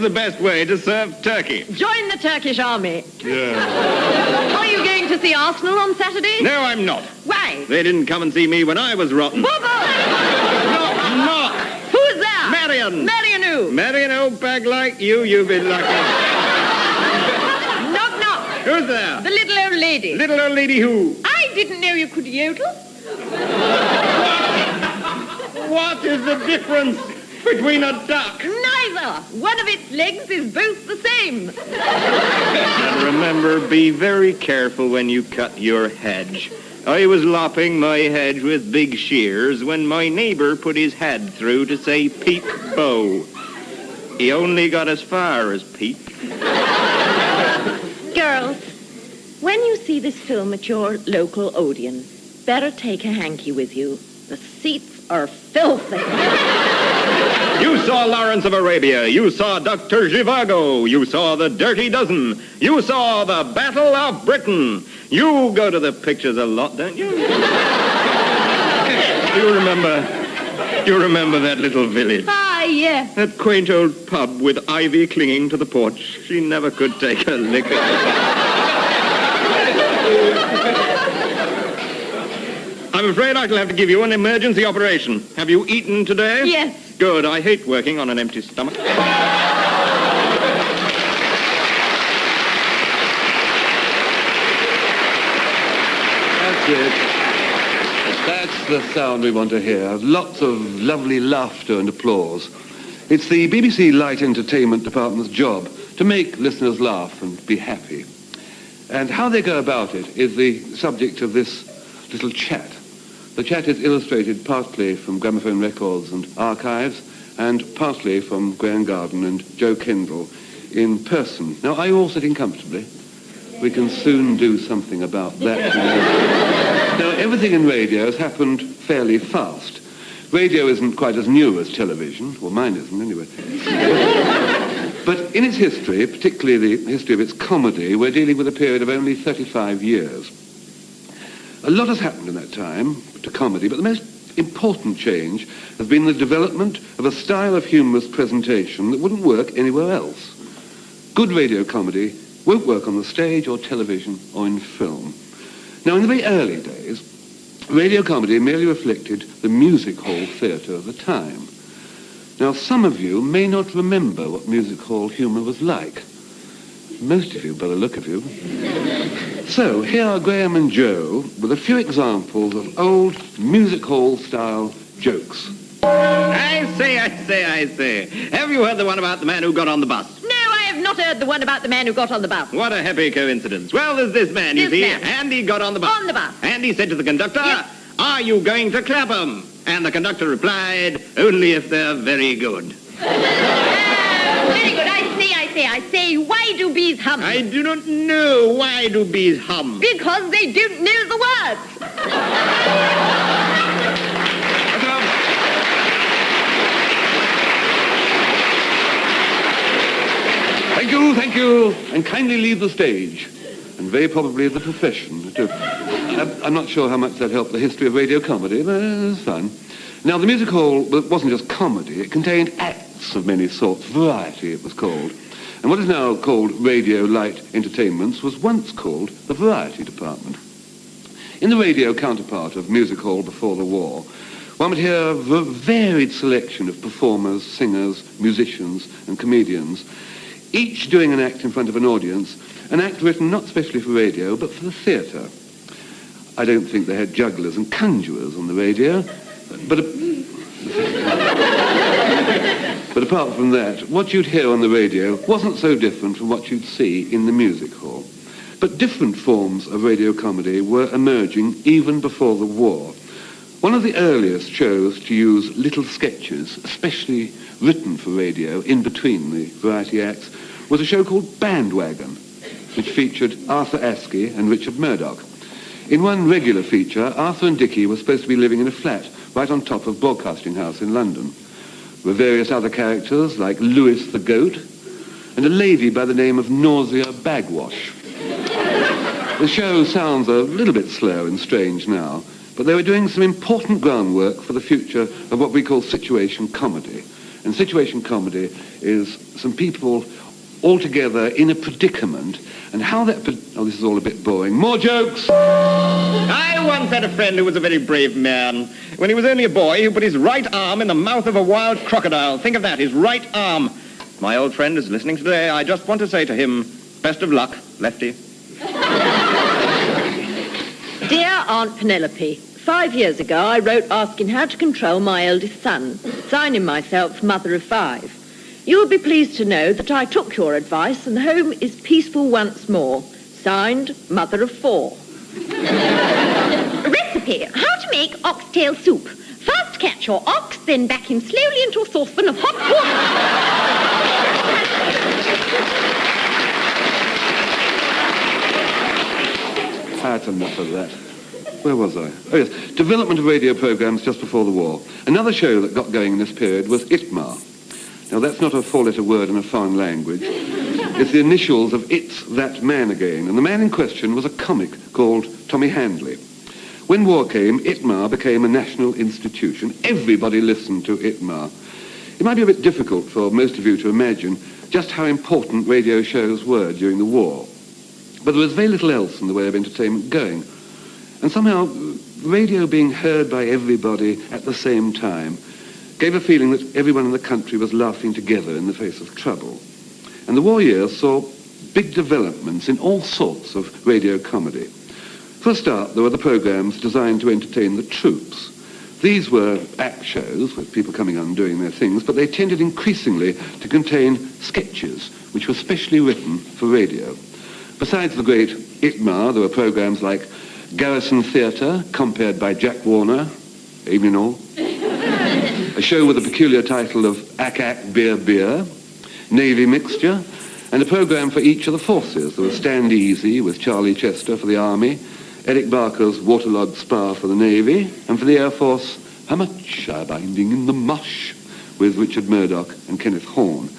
the best way to serve turkey? Join the Turkish army. Yeah. Are you going to see Arsenal on Saturday? No, I'm not. Why? They didn't come and see me when I was rotten. Knock! Who's there? Marion! Marion who? Marion, old bag like you've been lucky. Knock, knock. Who's there? The little old lady. Little old lady who? I didn't know you could yodel. What is the difference between a duck? Neither. One of its legs is both the same. And remember, be very careful when you cut your hedge. I was lopping my hedge with big shears when my neighbour put his head through to say peep bow. He only got as far as peep. Girls, when you see this film at your local Odeon, better take a hanky with you. The seats are filthy. You saw Lawrence of Arabia. You saw Dr. Zhivago. You saw The Dirty Dozen. You saw The Battle of Britain. You go to the pictures a lot, don't you? You remember that little village? Ah, yes. That quaint old pub with ivy clinging to the porch. She never could take a liquor. I'm afraid I shall have to give you an emergency operation. Have you eaten today? Yes. Good. I hate working on an empty stomach. That's it. That's the sound we want to hear. Lots of lovely laughter and applause. It's the BBC Light Entertainment Department's job to make listeners laugh and be happy. And how they go about it is the subject of this little chat. The chat is illustrated partly from gramophone records and archives, and partly from Graeme Garden Jo Kendall in person. Now, are you all sitting comfortably? We can soon do something about that. Now, everything in radio has happened fairly fast. Radio isn't quite as new as television. Well, mine isn't, anyway. But in its history, particularly the history of its comedy, we're dealing with a period of only 35 years. A lot has happened in that time to comedy, but the most important change has been the development of a style of humorous presentation that wouldn't work anywhere else. Good radio comedy won't work on the stage or television or in film. Now, in the very early days, radio comedy merely reflected the music hall theatre of the time. Now, some of you may not remember what music hall humour was like. Most of you, by the look of you. So, here are Graeme and Jo with a few examples of old music hall style jokes. I say. Have you heard the one about the man who got on the bus? No, I have not heard the one about the man who got on the bus. What a happy coincidence. Well, there's this man, you see, and he got on the bus. On the bus. And he said to the conductor, Yes. Are you going to Clapham? And the conductor replied, only if they're very good. Very good. I say, why do bees hum? I do not know. Why do bees hum? Because they don't know the words. Thank you. And kindly leave the stage. And very probably the profession, too. I'm not sure how much that helped the history of radio comedy, but it's fun. Now, the music hall wasn't just comedy. It contained acts of many sorts. Variety, it was called. And what is now called Radio Light Entertainments was once called the Variety Department. In the radio counterpart of music hall before the war, one would hear a varied selection of performers, singers, musicians, and comedians, each doing an act in front of an audience, an act written not specially for radio, but for the theatre. I don't think they had jugglers and conjurers on the radio, but apart from that, what you'd hear on the radio wasn't so different from what you'd see in the music hall. But different forms of radio comedy were emerging even before the war. One of the earliest shows to use little sketches, especially written for radio, in between the variety acts, was a show called Bandwagon, which featured Arthur Askey and Richard Murdoch. In one regular feature, Arthur and Dickie were supposed to be living in a flat right on top of Broadcasting House in London. There were various other characters, like Lewis the Goat, and a lady by the name of Nausea Bagwash. The show sounds a little bit slow and strange now, but they were doing some important groundwork for the future of what we call situation comedy. And situation comedy is some people all together in a predicament, and how that... Oh, this is all a bit boring. More jokes! I once had a friend who was a very brave man. When he was only a boy, he put his right arm in the mouth of a wild crocodile. Think of that, his right arm. My old friend is listening today. I just want to say to him, best of luck, Lefty. Dear Aunt Penelope, 5 years ago I wrote asking how to control my eldest son, signing myself mother of 5. You will be pleased to know that I took your advice and the home is peaceful once more. Signed, mother of 4. Recipe, how to make oxtail soup. First catch your ox, then back him slowly into a saucepan of hot water. That's enough of that. Where was I? Oh, yes. Development of radio programmes just before the war. Another show that got going in this period was ITMA. Now, that's not a 4-letter word in a foreign language. It's the initials of It's That Man Again. And the man in question was a comic called Tommy Handley. When war came, ITMA became a national institution. Everybody listened to ITMA. It might be a bit difficult for most of you to imagine just how important radio shows were during the war. But there was very little else in the way of entertainment going. And somehow, radio being heard by everybody at the same time gave a feeling that everyone in the country was laughing together in the face of trouble. And the war years saw big developments in all sorts of radio comedy. For a start, there were the programmes designed to entertain the troops. These were act shows with people coming on doing their things, but they tended increasingly to contain sketches, which were specially written for radio. Besides the great ITMA, there were programmes like Garrison Theatre, compared by Jack Warner, evening all. A show with a peculiar title of Ack Ack Beer Beer, Navy Mixture, and a programme for each of the forces. There was Stand Easy with Charlie Chester for the Army, Eric Barker's Waterlogged Spar for the Navy, and for the Air Force, How Much Are Binding in the Mush with Richard Murdoch and Kenneth Horne.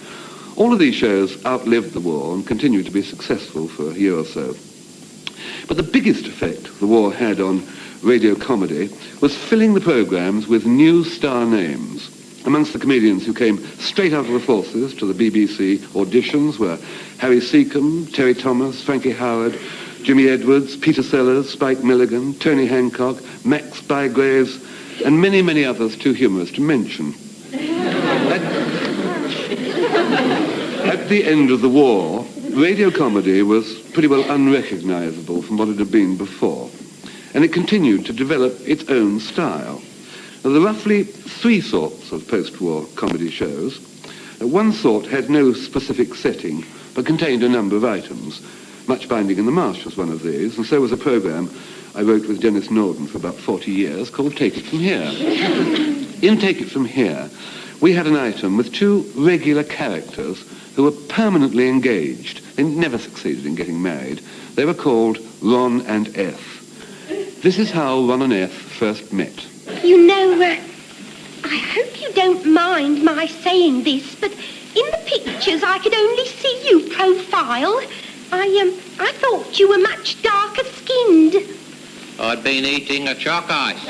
All of these shows outlived the war and continued to be successful for a year or so. But the biggest effect the war had on radio comedy was filling the programmes with new star names. Amongst the comedians who came straight out of the forces to the BBC auditions were Harry Seacombe, Terry Thomas, Frankie Howard, Jimmy Edwards, Peter Sellers, Spike Milligan, Tony Hancock, Max Bygraves, and many, many others too humorous to mention. At the end of the war, radio comedy was pretty well unrecognisable from what it had been before, and it continued to develop its own style. Now, there are roughly 3 sorts of post-war comedy shows. One sort had no specific setting, but contained a number of items. Much Binding in the Marsh was one of these, and so was a programme I wrote with Dennis Norden for about 40 years called Take It From Here. In Take It From Here, we had an item with 2 regular characters who were permanently engaged. They never succeeded in getting married. They were called Ron and F. This is how Ron and F first met. You know, I hope you don't mind my saying this, but in the pictures I could only see you profile. I thought you were much darker skinned. I'd been eating a chalk ice.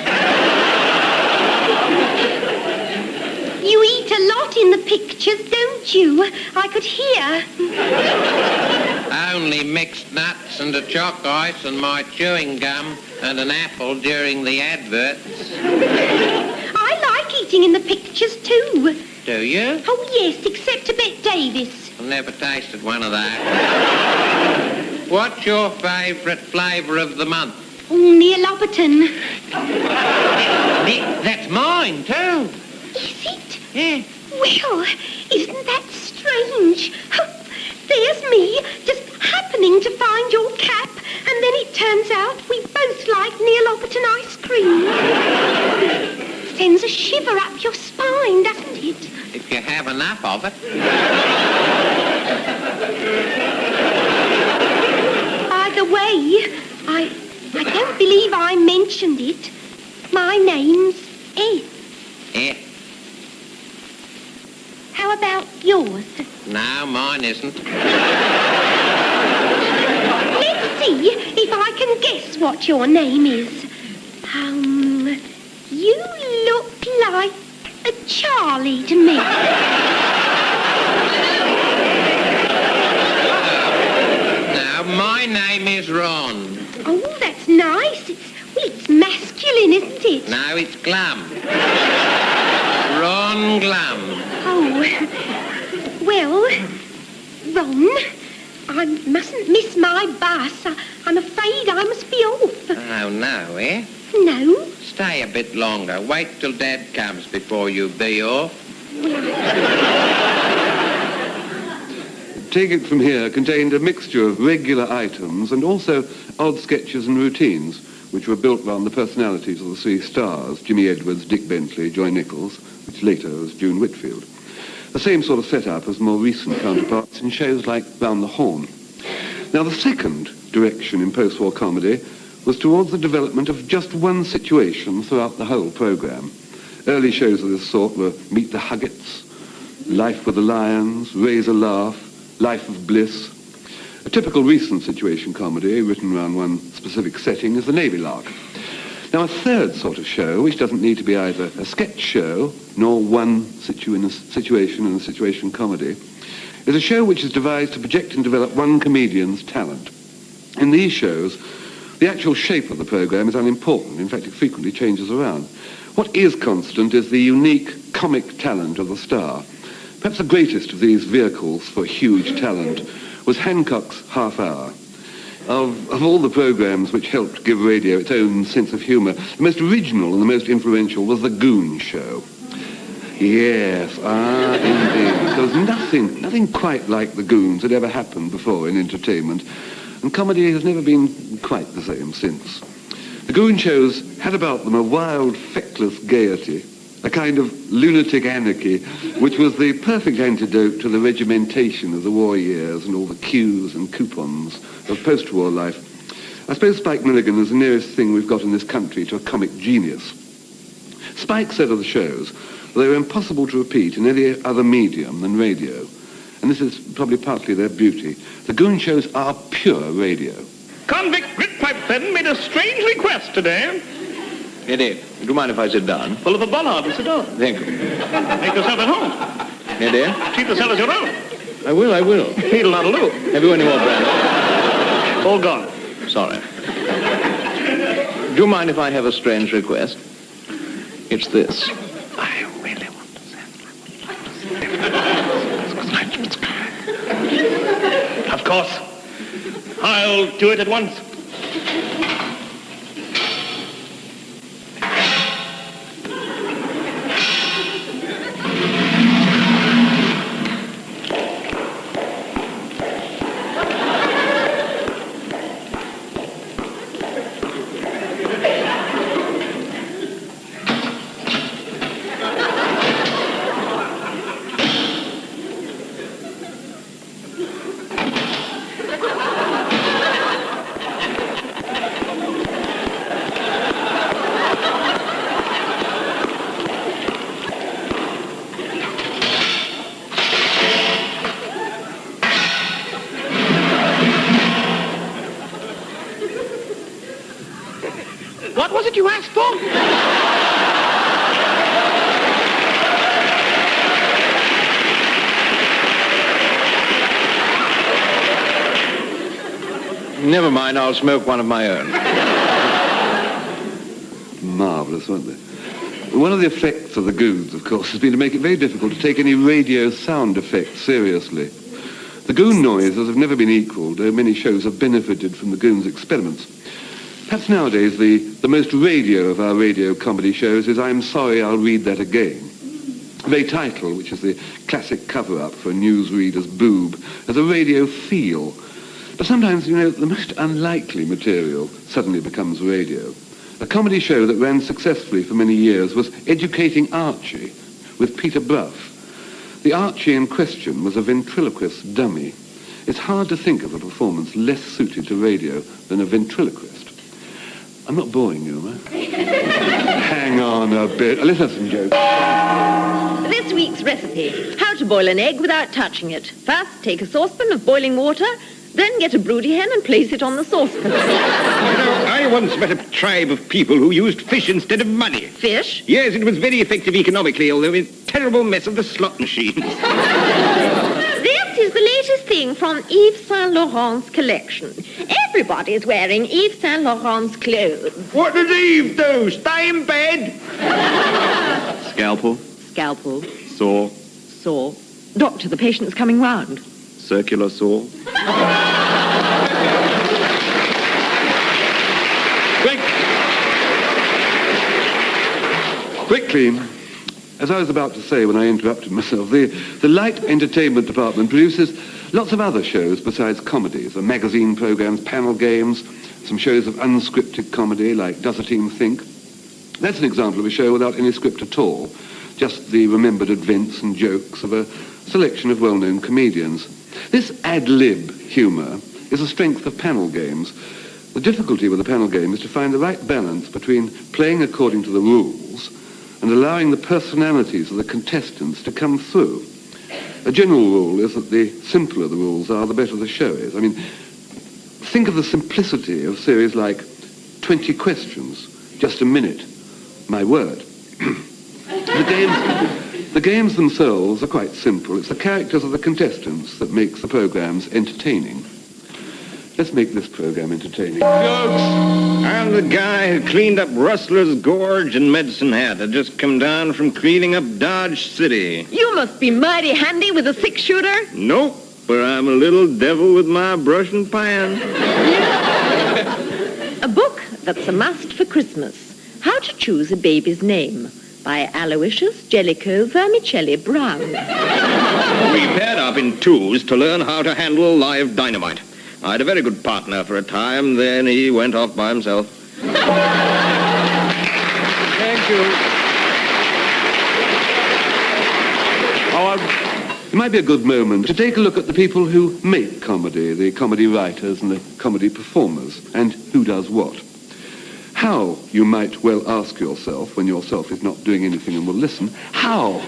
You eat a lot in the pictures, don't you? I could hear. Only mixed nuts and a chalk ice and my chewing gum and an apple during the adverts. I like eating in the pictures too. Do you? Oh yes, except to Bette Davis. I've never tasted one of that. What's your favourite flavour of the month? Oh, Neapolitan. That's mine too. Is it? Yeah. Well, isn't that strange? There's me, just happening to find your cap, and then it turns out we both like Neapolitan ice cream. Sends a shiver up your spine, doesn't it? If you have enough of it. By the way, I don't believe I mentioned it. My name's F. F. How about yours? No, mine isn't. Let's see if I can guess what your name is. You look like a Charlie to me. Now, my name is Ron. Oh, that's nice. It's masculine, isn't it? No, it's Glum. Ron Glum. Oh, well, Ron, I mustn't miss my bus. I'm afraid I must be off. Oh, no, eh? No? Stay a bit longer. Wait till Dad comes before you be off. Take It From Here contained a mixture of regular items and also odd sketches and routines, which were built around the personalities of the three stars, Jimmy Edwards, Dick Bentley, Joy Nichols, which later was June Whitfield. The same sort of setup as more recent counterparts in shows like Round the Horn. Now, the second direction in post-war comedy was towards the development of just one situation throughout the whole programme. Early shows of this sort were Meet the Huggets, Life with the Lions, Raise a Laugh, Life of Bliss. A typical recent situation comedy written around one specific setting is The Navy Lark. Now, a third sort of show, which doesn't need to be either a sketch show nor one situation in a situation comedy, is a show which is devised to project and develop one comedian's talent. In these shows, the actual shape of the programme is unimportant. In fact, it frequently changes around. What is constant is the unique comic talent of the star. Perhaps the greatest of these vehicles for huge talent was Hancock's Half Hour. Of all the programmes which helped give radio its own sense of humour, the most original and the most influential was The Goon Show. Yes, indeed. There was nothing quite like The Goons had ever happened before in entertainment, and comedy has never been quite the same since. The Goon Shows had about them a wild, feckless gaiety, a kind of lunatic anarchy, which was the perfect antidote to the regimentation of the war years and all the queues and coupons of post-war life. I suppose Spike Milligan is the nearest thing we've got in this country to a comic genius. Spike said of the shows that they were impossible to repeat in any other medium than radio, and this is probably partly their beauty. The Goon Shows are pure radio. Convict Gritpipe Fenn made a strange request today. He did. Do you mind if I sit down? Pull up a bollard and sit down. Thank you. Make yourself at home. He did? Treat the cellars your own. I will. Feed'll not do. Have you any more brandy? All gone. Sorry. Do you mind if I have a strange request? It's this. I really want to send. Of course. I'll do it at once. What was it you asked for? Never mind, I'll smoke one of my own. Marvellous, weren't they? One of the effects of the Goons, of course, has been to make it very difficult to take any radio sound effects seriously. The Goon noises have never been equalled, though many shows have benefited from the Goons' experiments. Perhaps nowadays the most radio of our radio comedy shows is I'm Sorry, I'll Read That Again. The very title, which is the classic cover-up for a newsreader's boob, has a radio feel. But sometimes, you know, the most unlikely material suddenly becomes radio. A comedy show that ran successfully for many years was Educating Archie with Peter Brough. The Archie in question was a ventriloquist dummy. It's hard to think of a performance less suited to radio than a ventriloquist. I'm not boring you, am I? Hang on a bit. Let's have some jokes. This week's recipe: how to boil an egg without touching it. First, take a saucepan of boiling water, Then get a broody hen and place it on the saucepan. I once met a tribe of people who used fish instead of money. Fish? Yes, it was very effective economically, although a terrible mess of the slot machines. This is the latest thing from Yves Saint Laurent's collection. Everybody's wearing Yves Saint Laurent's clothes. What does Eve do? Stay in bed? Scalpel, Scalpel. saw, Saw. Doctor, the patient's coming round. circular saw. Quickly, as I was about to say when I interrupted myself, the Light Entertainment Department produces lots of other shows besides comedies, magazine programs, panel games, some shows of unscripted comedy like Does a Team Think? That's an example of a show without any script at all, just the remembered events and jokes of a selection of well-known comedians. This ad-lib humour is a strength of panel games. The difficulty with a panel game is to find the right balance between playing according to the rules and allowing the personalities of the contestants to come through. A general rule is that the simpler the rules are, the better the show is. I mean, think of the simplicity of series like 20 Questions, Just a Minute, My Word. The games themselves are quite simple. It's the characters of the contestants that makes the programmes entertaining. Let's make this programme entertaining. Folks, I'm the guy who cleaned up Rustler's Gorge and Medicine Hat. I just come down from cleaning up Dodge City. You must be mighty handy with a 6-shooter. Nope, but I'm a little devil with my brush and pan. A book that's a must for Christmas. How to Choose a Baby's Name by Aloysius Jellicoe Vermicelli Brown. We paired up in twos to learn how to handle live dynamite. I had a very good partner for a time, then he went off by himself. Thank you. It might be a good moment to take a look at the people who make comedy, the comedy writers and the comedy performers, and who does what. How, you might well ask yourself, when yourself is not doing anything and will listen, how?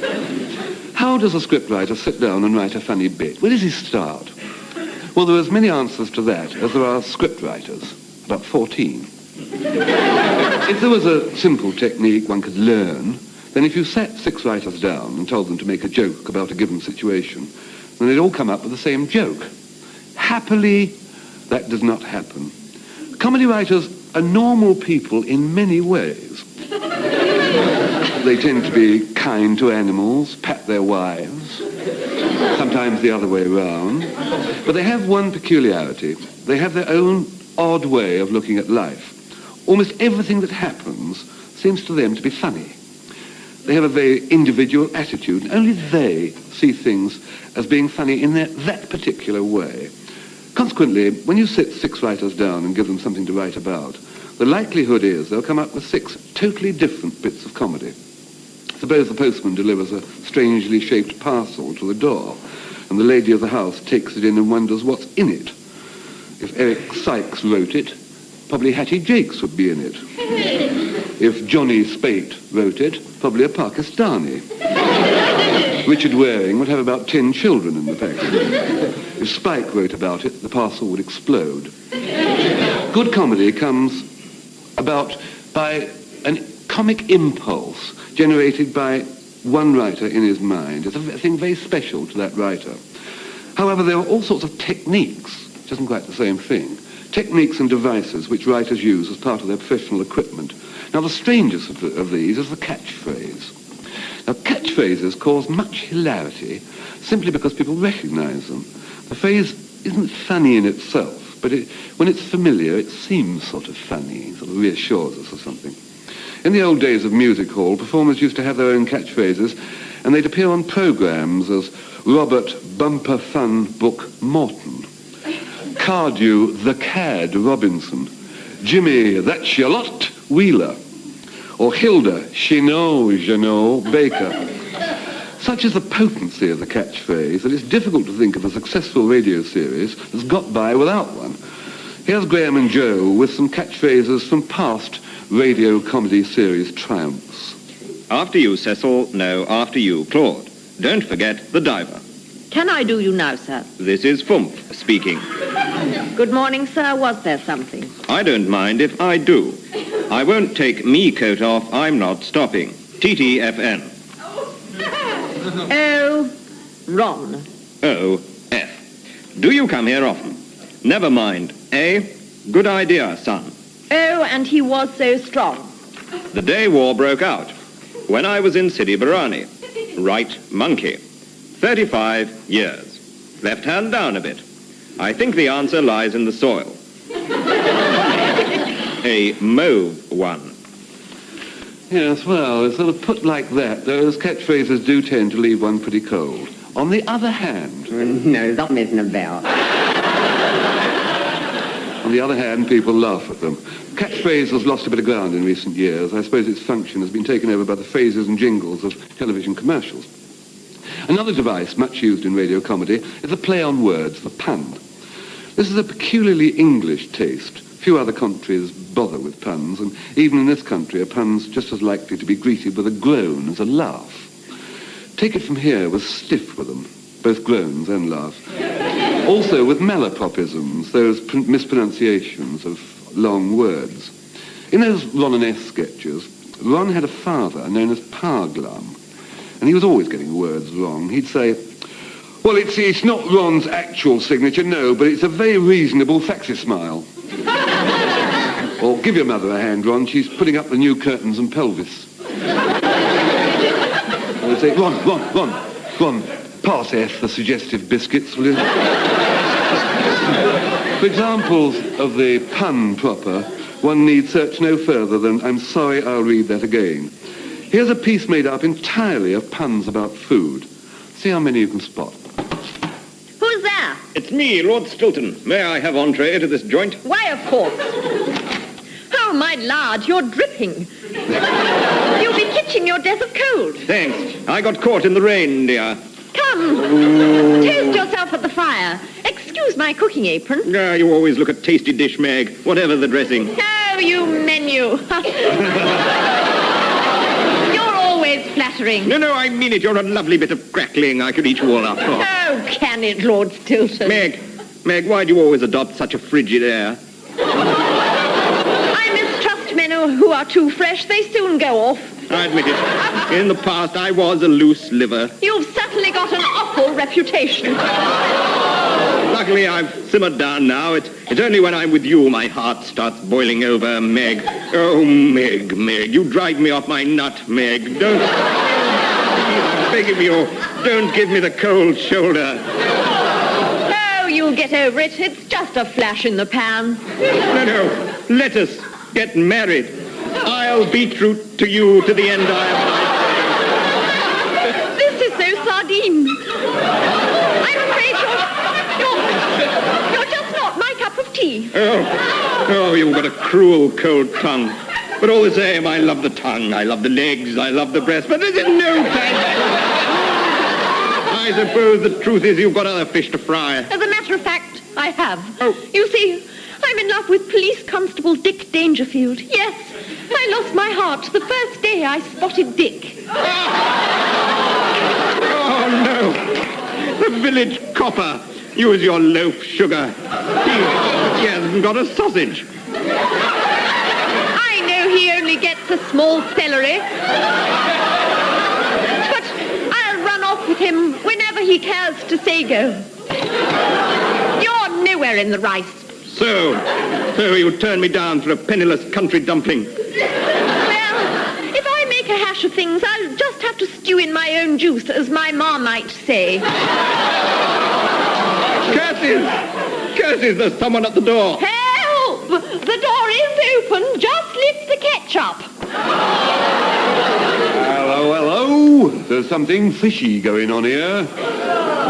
How does a scriptwriter sit down and write a funny bit? Where does he start? Well, there are as many answers to that as there are scriptwriters, about 14. If there was a simple technique one could learn, then if you sat 6 writers down and told them to make a joke about a given situation, then they'd all come up with the same joke. Happily, that does not happen. Comedy writers are normal people in many ways. They tend to be kind to animals, pat their wives, sometimes the other way around. But they have one peculiarity. They have their own odd way of looking at life. Almost everything that happens seems to them to be funny. They have a very individual attitude, and only they see things as being funny in that particular way. Consequently, when you sit 6 writers down and give them something to write about, the likelihood is they'll come up with 6 totally different bits of comedy. Suppose the postman delivers a strangely shaped parcel to the door, and the lady of the house takes it in and wonders what's in it. If Eric Sykes wrote it, probably Hattie Jakes would be in it. If Johnny Spate wrote it, probably a Pakistani. Richard Waring would have about 10 children in the package. If Spike wrote about it, the parcel would explode. Good comedy comes about by a comic impulse generated by one writer in his mind. It's a thing very special to that writer. However, there are all sorts of techniques, which isn't quite the same thing. Techniques and devices which writers use as part of their professional equipment. Now, the strangest of these is the catchphrase. Now, catchphrases cause much hilarity simply because people recognize them. The phrase isn't funny in itself, but when it's familiar, it seems sort of funny, sort of reassures us or something. In the old days of music hall, performers used to have their own catchphrases, and they'd appear on programmes as Robert Bumper Fun Book Morton, Cardew the Cad Robinson, Jimmy That's Your Lot Wheeler, or Hilda Janot Baker. Such is the potency of the catchphrase that it's difficult to think of a successful radio series that's got by without one. Here's Graeme and Jo with some catchphrases from past radio comedy series triumphs. After you, Cecil. No, after you, Claude. Don't forget the diver. Can I do you now, sir? This is Fump speaking. Good morning, sir. Was there something? I don't mind if I do. I won't take me coat off. I'm not stopping. TTFN. Oh, Ron. O-F. Do you come here often? Never mind. A. Good idea, son. Oh, and he was so strong. The day war broke out. When I was in Sidi Barani. Right monkey. 35 years. Left hand down a bit. I think the answer lies in the soil. A mauve one. Yes, well, sort of put like that, those catchphrases do tend to leave one pretty cold. On the other hand... No, that isn't about. On the other hand, people laugh at them. Catchphrase has lost a bit of ground in recent years. I suppose its function has been taken over by the phrases and jingles of television commercials. Another device much used in radio comedy is a play on words, the pun. This is a peculiarly English taste. Few other countries bother with puns, and even in this country, a pun's just as likely to be greeted with a groan as a laugh. Take it from here, we're stiff with them, both groans and laughs. Also with malapropisms, those mispronunciations of long words. In those Ron and S sketches, Ron had a father known as Parglum, and he was always getting words wrong. He'd say, well, it's not Ron's actual signature, no, but it's a very reasonable facsismile. Or give your mother a hand, Ron, she's putting up the new curtains and pelvis. Or he'd say, Ron, pass F the suggestive biscuits, will you? For examples of the pun proper, one need search no further than, I'm sorry, I'll read that again. Here's a piece made up entirely of puns about food. See how many you can spot. Who's there? It's me, Lord Stilton. May I have entree to this joint? Why, of course. Oh, my lard, you're dripping. You'll be catching your death of cold. Thanks. I got caught in the rain, dear. Come, toast yourself at the fire. Excuse my cooking apron. You always look a tasty dish, Meg, whatever the dressing. Oh, you menu. You're always flattering. No, I mean it. You're a lovely bit of crackling I could eat you all up. Oh, can it, Lord Stilton? Meg, why do you always adopt such a frigid air? I mistrust men who are too fresh. They soon go off. I admit it. In the past, I was a loose liver. You've certainly got an awful reputation. Luckily, I've simmered down now. It's only when I'm with you my heart starts boiling over, Meg. Oh, Meg, you drive me off my nut, Meg. Don't... I'm begging you, don't give me the cold shoulder. Oh, you'll get over it. It's just a flash in the pan. No. Let us get married. I'll be true to you to the end I have. This is so sardine. I'm afraid you're just not my cup of tea. Oh, you've got a cruel, cold tongue. But all the same, I love the tongue, I love the legs, I love the breast, but there's no time. I suppose the truth is you've got other fish to fry. As a matter of fact, I have. Oh. You see, I'm in love with Police Constable Dick Dangerfield. Yes, I lost my heart the first day I spotted Dick. Oh, no. The village copper. Use your loaf sugar. He hasn't got a sausage. I know he only gets a small celery. But I'll run off with him whenever he cares to say go. You're nowhere in the rice. So you turn me down for a penniless country dumpling. Well, if I make a hash of things, I'll just have to stew in my own juice, as my ma might say. Curses, there's someone at the door. Help! The door is open. Just lift the ketchup. Hello. There's something fishy going on here.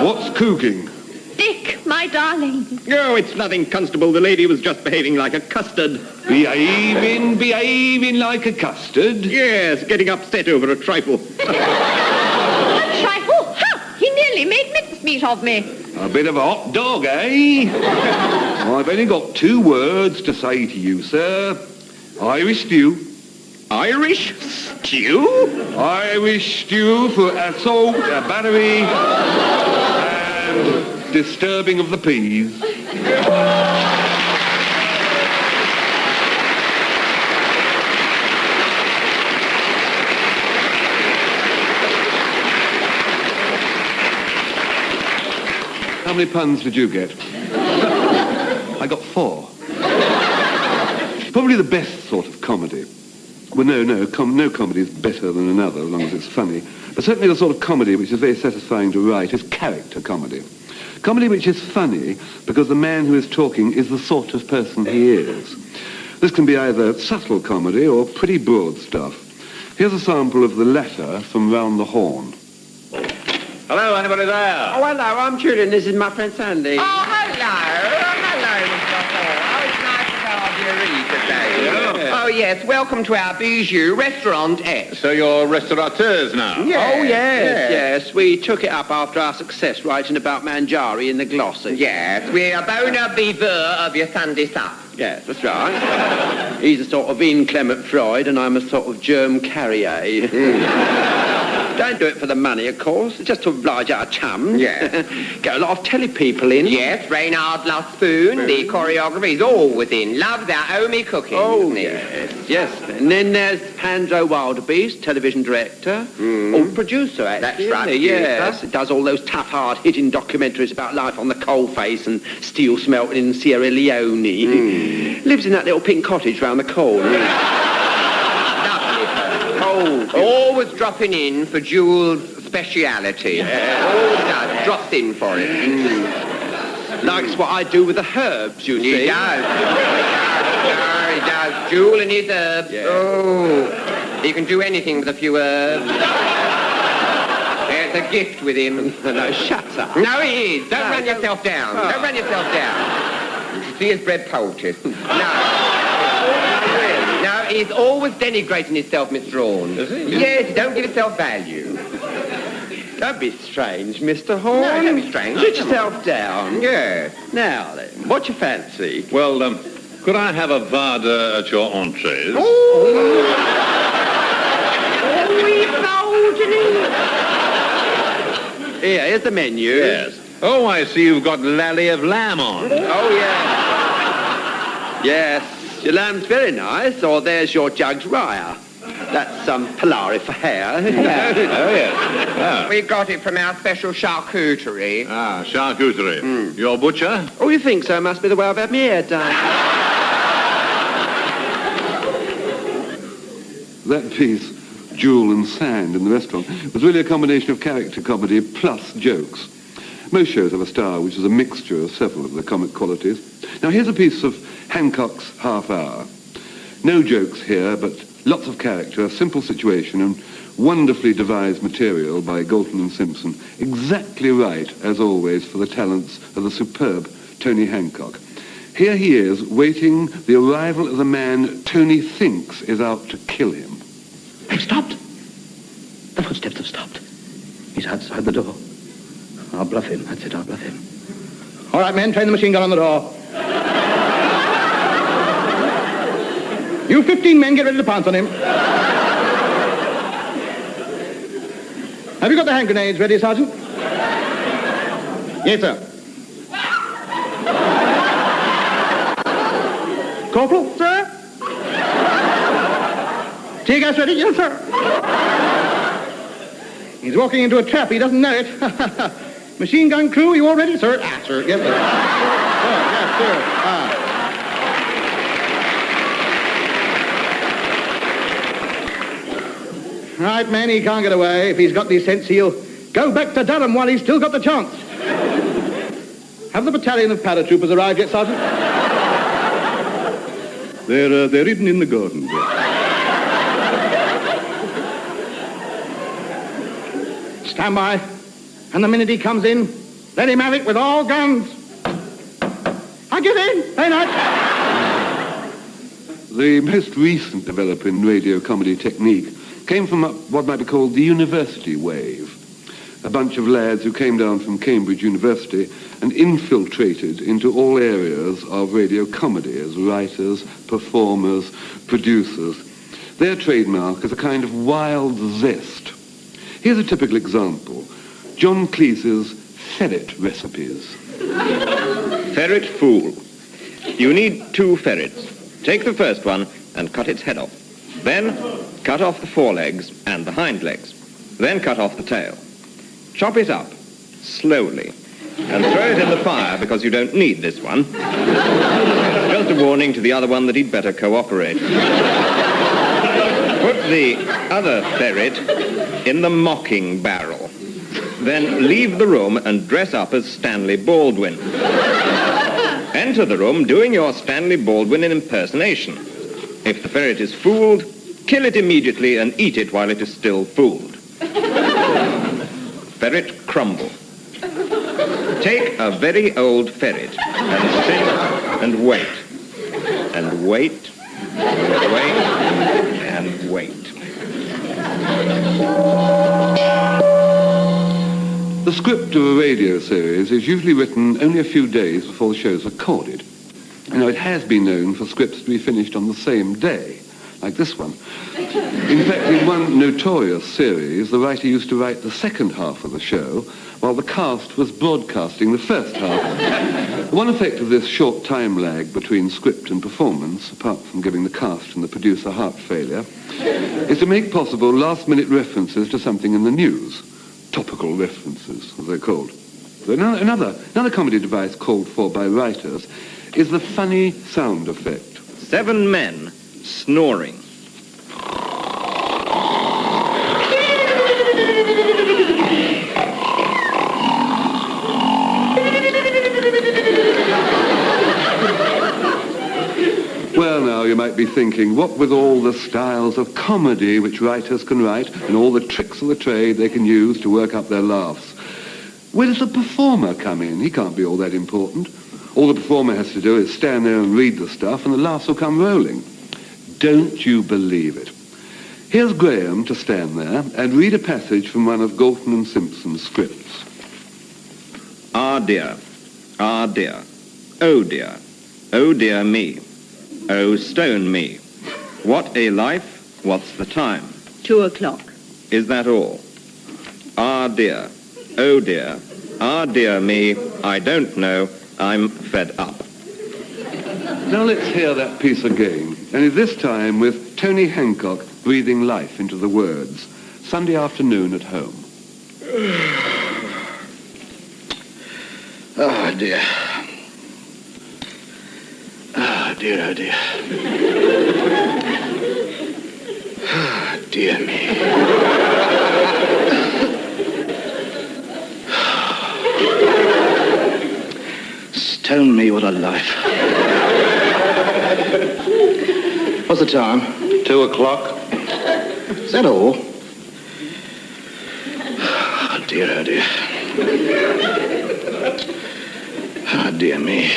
What's cooking? Dick, my darling. Oh, it's nothing, Constable. The lady was just behaving like a custard. Behaving like a custard? Yes, getting upset over a trifle. A trifle? Ha! He nearly made mincemeat of me. A bit of a hot dog, eh? I've only got 2 words to say to you, sir. Irish stew. Irish stew? Irish stew for assault, a battery, Disturbing of the peas. How many puns did you get? I got 4. Probably the best sort of comedy. Well, no comedy is better than another, as long as it's funny. But certainly the sort of comedy which is very satisfying to write is character comedy. Comedy which is funny because the man who is talking is the sort of person he is. This can be either subtle comedy or pretty broad stuff. Here's a sample of the latter from Round the Horn. Hello, anybody there? Oh, hello, I'm Julian. This is my friend Sandy. Oh, hello, Mr. Hall. Oh, it's nice to have you read today. Yeah. Oh, yes, welcome to our bijou restaurant. So you're restaurateurs now? Yes. Oh, yes. Yes, we took it up after our success writing about Manjari in the Glossy. Yes, we're a bona viveur of your Sunday sup. Yes, that's right. He's a sort of inclement Freud and I'm a sort of germ carrier. Don't do it for the money, of course. It's just to oblige our chums. Yes. Get a lot of telly people in. Yes, Reynard loves food. The choreography is always in. Loves our homey cooking. Oh, isn't he? yes. And then there's Pandro Wildebeest, television director. Or producer, actually. That's right, isn't he? Yes. It does all those tough, hard-hitting documentaries about life on the coalface and steel smelting in Sierra Leone. Lives in that little pink cottage round the corner. Always dropping in for Jules' speciality. Always does. Drops in for it. Likes what I do with the herbs, you see. He does. He does. Jules and his herbs. Yeah. Oh, he can do anything with a few herbs. There's a gift with him. No, shut up. No, he is. Don't run yourself down. Oh. Don't run yourself down. You should see his bread poultice. No. No, he's always denigrating himself, Mr. Horn. Is he? Yes, don't give yourself value. Don't be strange, Mr. Horn. No, don't be strange. Sit yourself down. Yes. Now then, what's your fancy? Well, could I have a Vada at your entrees? Here's the menu. Yes. Oh, I see you've got lally of lamb on. Oh, yes. Yes, your lamb's very nice. Or there's your jug's rye. That's some Polari for hair. Oh, yes. Ah. We got it from our special charcuterie. Ah, charcuterie. Your butcher? Oh, you think so? Must be the way I've had my hair done. That piece, Jewel and Sand, in the restaurant, was really a combination of character comedy plus jokes. Most shows have a star which is a mixture of several of the comic qualities. Now, here's a piece of Hancock's Half Hour. No jokes here, but lots of character, a simple situation, and wonderfully devised material by Galton and Simpson. Exactly right, as always, for the talents of the superb Tony Hancock. Here he is, waiting the arrival of the man Tony thinks is out to kill him. They've stopped. The footsteps have stopped. He's outside the door. I'll bluff him. That's it, I'll bluff him. All right, men, train the machine gun on the door. You 15 men, get ready to pounce on him. Have you got the hand grenades ready, Sergeant? Yes, sir. Corporal, sir? Tear gas ready? Yes, sir. He's walking into a trap. He doesn't know it. Machine gun crew, you all ready, sir? Ah, sir. Yes, sir. Yes, sir. Right, man, he can't get away. If he's got any sense, he'll go back to Durham while he's still got the chance. Have the battalion of paratroopers arrived yet, Sergeant? They're hidden in the garden. Stand by. And the minute he comes in, let him have it with all guns. I get in. Hey, night. The most recent development in radio comedy technique came from what might be called the university wave. A bunch of lads who came down from Cambridge University and infiltrated into all areas of radio comedy as writers, performers, producers. Their trademark is a kind of wild zest. Here's a typical example. John Cleese's ferret recipes. Ferret fool. You need 2 ferrets. Take the first one and cut its head off. Then cut off the forelegs and the hind legs. Then cut off the tail. Chop it up, slowly, and throw it in the fire because you don't need this one. Just a warning to the other one that he'd better cooperate. Put the other ferret in the mocking barrel. Then leave the room and dress up as Stanley Baldwin. Enter the room doing your Stanley Baldwin impersonation. If the ferret is fooled, kill it immediately and eat it while it is still fooled. Ferret crumble. Take a very old ferret and sit and wait. And wait, and wait, and wait. The script of a radio series is usually written only a few days before the show is recorded. You know, it has been known for scripts to be finished on the same day, like this one. In fact, in one notorious series, the writer used to write the second half of the show while the cast was broadcasting the first half. One effect of this short time lag between script and performance, apart from giving the cast and the producer heart failure, is to make possible last-minute references to something in the news. Topical references, as they're called. Another comedy device called for by writers is the funny sound effect. 7 men snoring. Well, now, you might be thinking, what with all the styles of comedy which writers can write and all the tricks of the trade they can use to work up their laughs, where does the performer come in? He can't be all that important. All the performer has to do is stand there and read the stuff and the laughs will come rolling. Don't you believe it? Here's Graeme to stand there and read a passage from one of Galton and Simpson's scripts. Ah dear, oh dear me, oh stone me. What a life, what's the time? 2 o'clock. Is that all? Ah dear, oh dear, ah dear me, I don't know, I'm fed up. Now let's hear that piece again, and this time with Tony Hancock breathing life into the words. Sunday afternoon at home. Oh, dear. Oh, dear, oh, dear. Oh, dear me. Stone me, what a life. What's the time? 2 o'clock. Is that all? Oh, dear, oh, dear. Oh, dear me.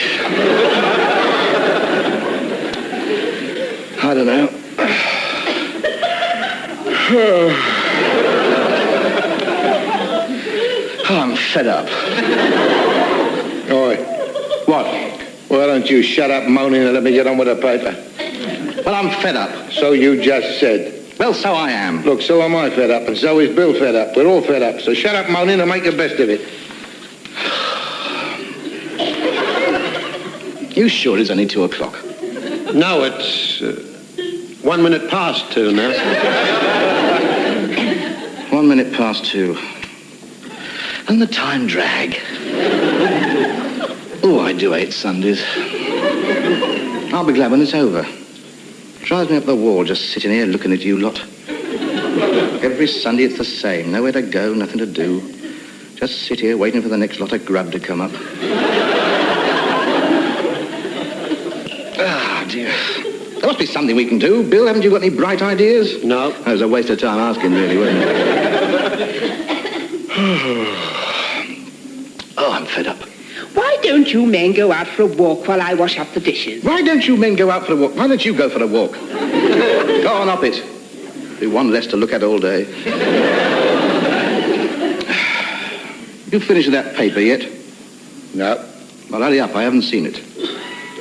I don't know. Oh, I'm fed up. Oi. What? Why don't you shut up moaning and let me get on with the paper? Well, I'm fed up. So you just said. Well, so I am. Look, so am I fed up, and so is Bill fed up. We're all fed up. So shut up moaning and make the best of it. You sure it's only 2 o'clock? No, it's 1 minute past 2 now. 1 minute past 2. And the time drag. Oh, I do hate Sundays. I'll be glad when it's over. Drives me up the wall just sitting here looking at you lot. Every Sunday it's the same. Nowhere to go, nothing to do. Just sit here waiting for the next lot of grub to come up. Ah, dear. There must be something we can do. Bill, haven't you got any bright ideas? No. That was a waste of time asking, really, wasn't it? Oh, I'm fed up. Why don't you men go out for a walk while I wash up the dishes? Why don't you men go out for a walk? Why don't you go for a walk? Go on up it. Be one less to look at all day. You finished with that paper yet? No. Well, hurry up. I haven't seen it.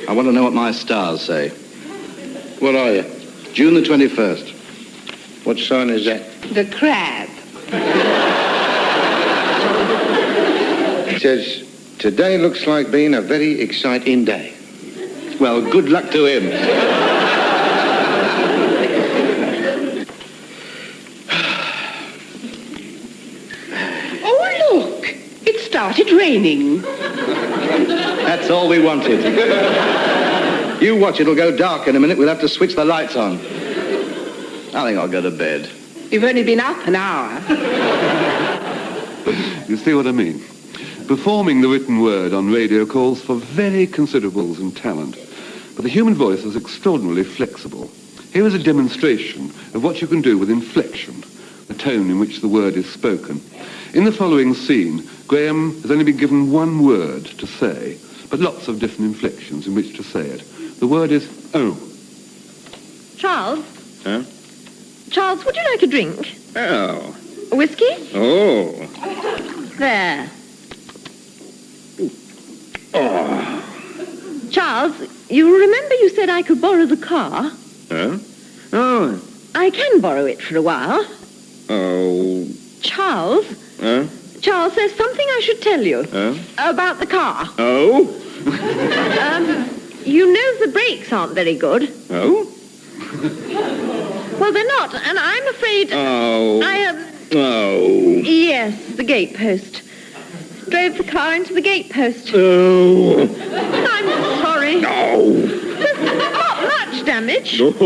I want to know what my stars say. What are you? June the 21st. What sign is that? The crab. It says, today looks like being a very exciting day. Well, good luck to him. Oh, look. It started raining. That's all we wanted. You watch, it'll go dark in a minute. We'll have to switch the lights on. I think I'll go to bed. You've only been up an hour. You see what I mean? Performing the written word on radio calls for very considerables and talent. But the human voice is extraordinarily flexible. Here is a demonstration of what you can do with inflection, the tone in which the word is spoken. In the following scene, Graeme has only been given one word to say, but lots of different inflections in which to say it. The word is oh. Charles? Huh? Charles, would you like a drink? Oh. A whiskey? Oh. There. Oh. Charles, you remember you said I could borrow the car? Huh? Oh. I can borrow it for a while. Oh. Charles? Huh? Charles, there's something I should tell you. Huh? About the car. Oh? You know the brakes aren't very good. Oh? Well, they're not, and I'm afraid... Oh. Oh. Yes, the gatepost. Drove the car into the gatepost. Oh. I'm sorry. No. Not much damage. Oh. Look,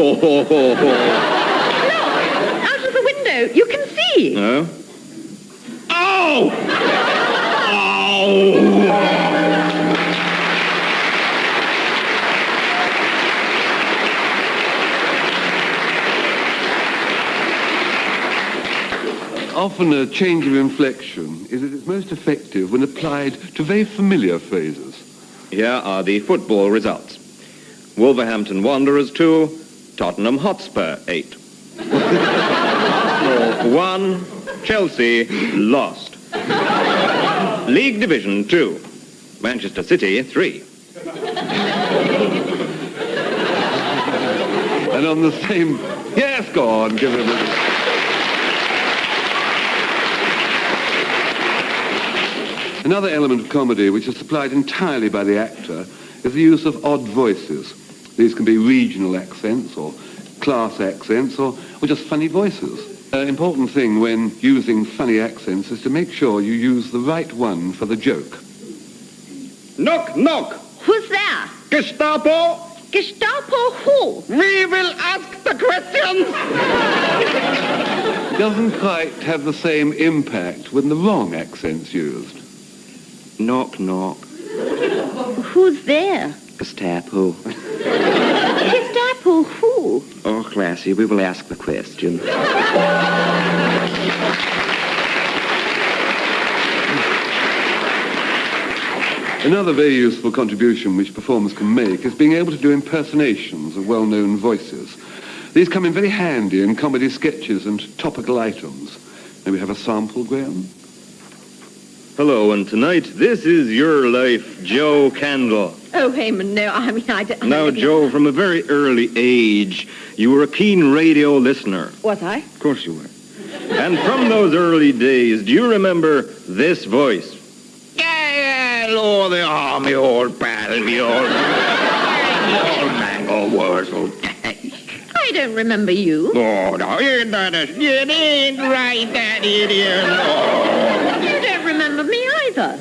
out of the window, you can see. Huh? Oh! Oh! Often a change of inflection is at its most effective when applied to very familiar phrases. Here are the football results. Wolverhampton Wanderers 2, Tottenham Hotspur 8. Arsenal 1, Chelsea lost. League Division 2, Manchester City 3. And on the same... Yes, go on, give him a... Another element of comedy, which is supplied entirely by the actor, is the use of odd voices. These can be regional accents or class accents or just funny voices. An important thing when using funny accents is to make sure you use the right one for the joke. Knock, knock. Who's there? Gestapo. Gestapo who? We will ask the questions. It doesn't quite have the same impact when the wrong accent's used. Knock, knock. Who's there? Gestapo. Gestapo who? Oh, classy, we will ask the question. Another very useful contribution which performers can make is being able to do impersonations of well-known voices. These come in very handy in comedy sketches and topical items. May we have a sample, Graeme? Hello, and tonight, this is your life, Jo Kendall. Oh, Heyman, no, I mean, I don't... Now, Jo, from a very early age, you were a keen radio listener. Was I? Of course you were. And from those early days, do you remember this voice? Hello there, me old pal, me old mango wurzel. I don't remember you. Oh, no, it ain't right, that idiot, no. You don't remember me either.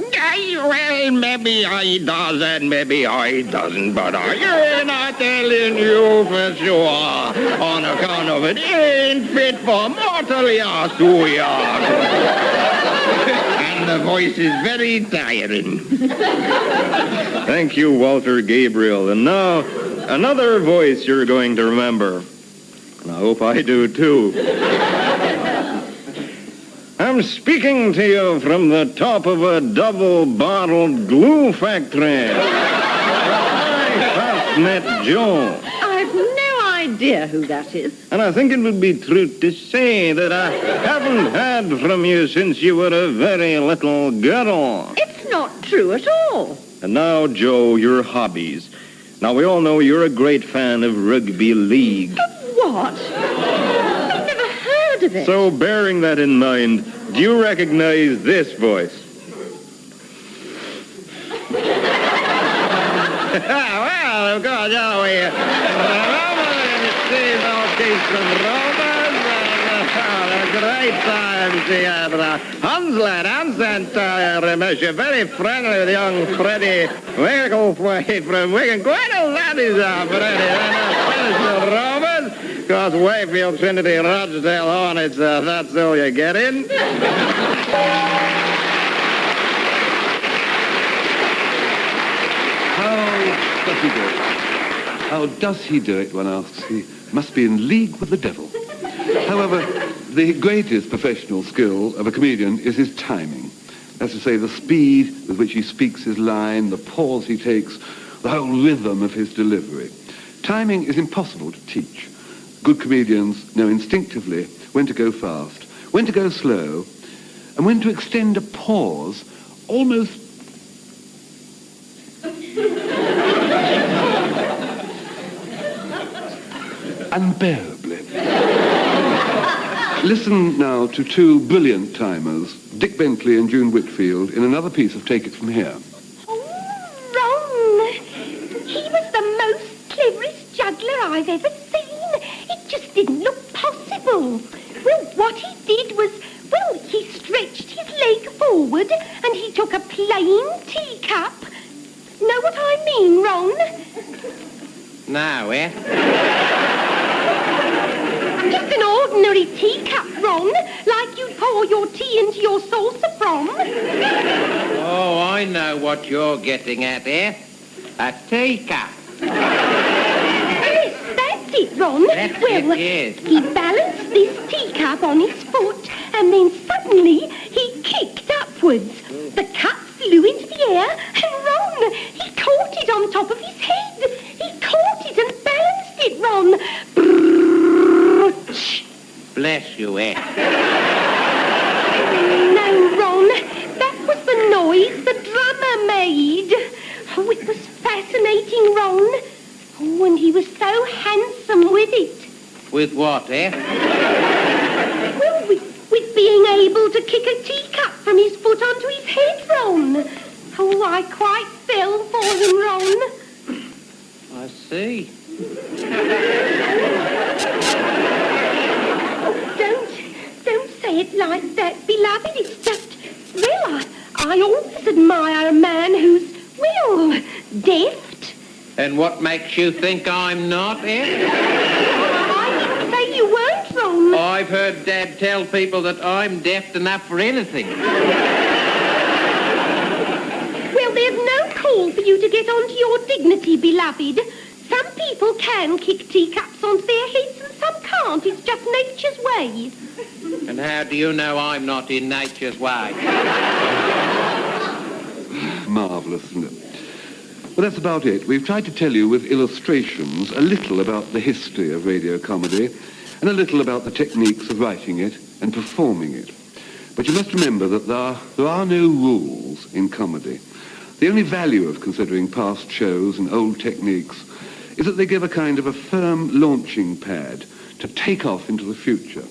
Well, maybe I does and maybe I doesn't, but I ain't not telling you for sure. On account of it ain't fit for mortal yass to yass. And the voice is very tiring. Thank you, Walter Gabriel. And now, another voice you're going to remember. And I hope I do, too. I'm speaking to you from the top of a double-bottled glue factory. I first met Jo. I've no idea who that is. And I think it would be true to say that I haven't heard from you since you were a very little girl. It's not true at all. And now, Jo, your hobbies. Now, we all know you're a great fan of rugby league. What? I've never heard of it. So, bearing that in mind, do you recognize this voice? Well, of course, you know, we see all these from Romans, and great times here. Hans and you're very friendly with young Freddie Wigglesworth from Wigan. Quite a lad is Freddie. And Romans, of course, Wayfield, Trinity, Rochdale, Hornets, that's all you're getting. How does he do it, one asks. He must be in league with the devil. However, the greatest professional skill of a comedian is his timing. That's to say, the speed with which he speaks his line, the pause he takes, the whole rhythm of his delivery. Timing is impossible to teach. Good comedians know instinctively when to go fast, when to go slow, and when to extend a pause almost unbearably. Listen now to two brilliant timers, Dick Bentley and June Whitfield, in another piece of Take It From Here. Oh, Ron! He was the most cleverest juggler I've ever seen. It just didn't look possible. Well, what he did was, well, he stretched his leg forward and he took a plain teacup. Know what I mean, Ron? No, eh? Just an ordinary teacup, Ron, like you'd pour your tea into your saucer from. Oh, I know what you're getting at, eh? A teacup. Yes, that's it, Ron. That's well, it, yes. He balanced this teacup on his foot, and then suddenly he kicked upwards. The cup flew into the air, and Ron, he caught it on top of his head. He caught it and balanced it, Ron. Bless you, eh? No, Ron, that was the noise the drummer made. Oh, it was fascinating, Ron. Oh, and he was so handsome with it. With what, eh? Well, with being able to kick a teacup from his foot onto his head, Ron. Oh, I quite fell for him, Ron. I see. Don't say it like that, beloved. It's just, well, I always admire a man who's, well, deft. And what makes you think I'm not, eh? I didn't say you weren't, Ron. I've heard Dad tell people that I'm deft enough for anything. Well, there's no call for you to get onto your dignity, beloved. Some people can kick teacups onto their heads and some can't. It's just nature's way. And how do you know I'm not in nature's way? Marvellous, isn't it? Well, that's about it. We've tried to tell you with illustrations a little about the history of radio comedy and a little about the techniques of writing it and performing it. But you must remember that there are no rules in comedy. The only value of considering past shows and old techniques is that they give a kind of a firm launching pad to take off into the future.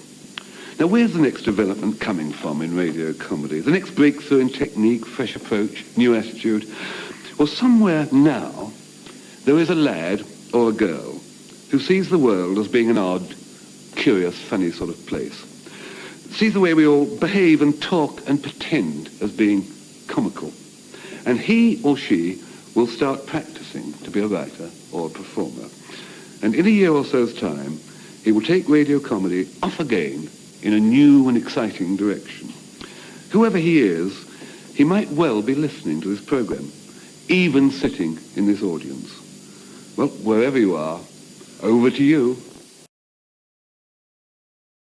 Now, where's the next development coming from in radio comedy? The next breakthrough in technique, fresh approach, new attitude? Well, somewhere now, there is a lad or a girl who sees the world as being an odd, curious, funny sort of place. Sees the way we all behave and talk and pretend as being comical. And he or she will start practicing to be a writer or a performer. And in a year or so's time, he will take radio comedy off again in a new and exciting direction. Whoever he is, he might well be listening to this program, even sitting in this audience. Well, wherever you are, over to you.